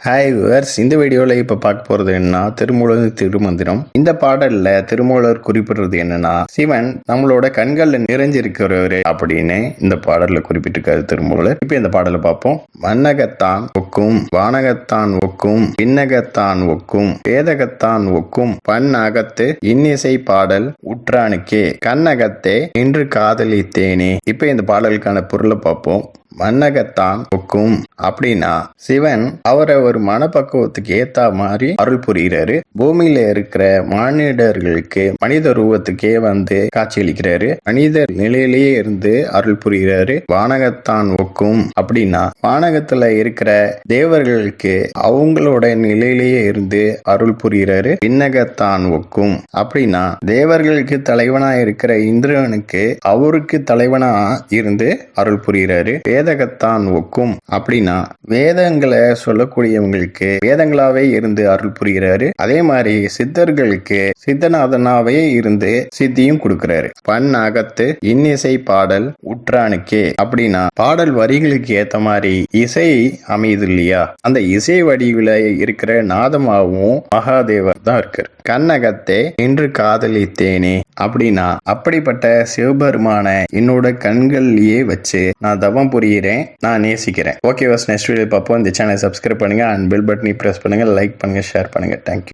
Hi viewers, இந்த வீடியோவில் இப்போ பார்க்க போகிறது என்னன்னா திருமூலர் திருமந்திரம். இந்த பாடலில் திருமூலர் குறிப்பிடுறது என்னன்னா, சிவன் நம்மளோட கண்களில் நிறைஞ்சிருக்கிறவரு அப்படின்னு இந்த பாடலில் குறிப்பிட்டிருக்காரு திருமூலர். இப்போ இந்த பாடலை பார்ப்போம். மன்னகத்தான் ஒக்கும், வானகத்தான் ஒக்கும், விண்ணகத்தான் ஒக்கும், வேதகத்தான் ஒக்கும், பன்னகத்து இன்னிசை பாடல் உற்றானுக்கே, கண்ணகத்தே இன்று காதலித்தேனே. இப்போ இந்த பாடலுக்கான பொருளை பார்ப்போம். மன்னகத்தான் ஒக்கும் அப்படின்னா சிவன் அவரை ஒரு மனப்பக்குவத்துக்கு ஏத்தா மாதிரி அருள் புரிகிறாரு. பூமியில இருக்கிற மானிடர்களுக்கு மனித ரூபத்துக்கே வந்து காட்சியளிக்கிறாரு. மனிதர் நிலையிலேயே இருந்து அருள் புரிகிறாரு. வானகத்தான் ஒக்கும் அப்படின்னா வானகத்துல இருக்கிற தேவர்களுக்கு அவங்களோட நிலையிலேயே இருந்து அருள் புரிகிறாரு. விண்ணகத்தான் ஒக்கும் அப்படின்னா தேவர்களுக்கு தலைவனா இருக்கிற இந்திரனுக்கு அவருக்கு தலைவனா இருந்து அருள் புரிகிறாரு. வேதகத்தான் ஒக்கும் அப்படின்னா வேதங்களை சொல்லக்கூடியவங்களுக்கு வேதங்களாவே இருந்து அருள் புரிகிறாரு. அதே மாதிரி சித்தர்களுக்கு சித்தநாதனாவே இருந்து சித்தியும் கொடுக்கிறாரு. பன்னகத்து இன்னிசை பாடல் உற்றானுக்கே அப்படின்னா பாடல் வரிகளுக்கு ஏத்த மாதிரி இசை அமையுது இல்லையா, அந்த இசை வடிவில இருக்கிற நாதமாகவும் மகாதேவர் தான் இருக்காரு. கண்ணகத்தே இன்று காதலித்தேனே அப்படின்னா அப்படிப்பட்ட சிவபெருமான என்னோட கண்கள்லயே வச்சு நான் தவம் புரிகிறேன், நான் நேசிக்கிறேன். ஓகே வாஸ், நெக்ஸ்ட் வீடியோ பார்ப்போம். இந்த சேனலை சப்ஸ்கிரைப் பண்ணுங்க அண்ட் பெல் பட்டனை பிரஸ் பண்ணுங்க, லைக் பண்ணுங்க, ஷேர் பண்ணுங்க. தேங்க்யூ.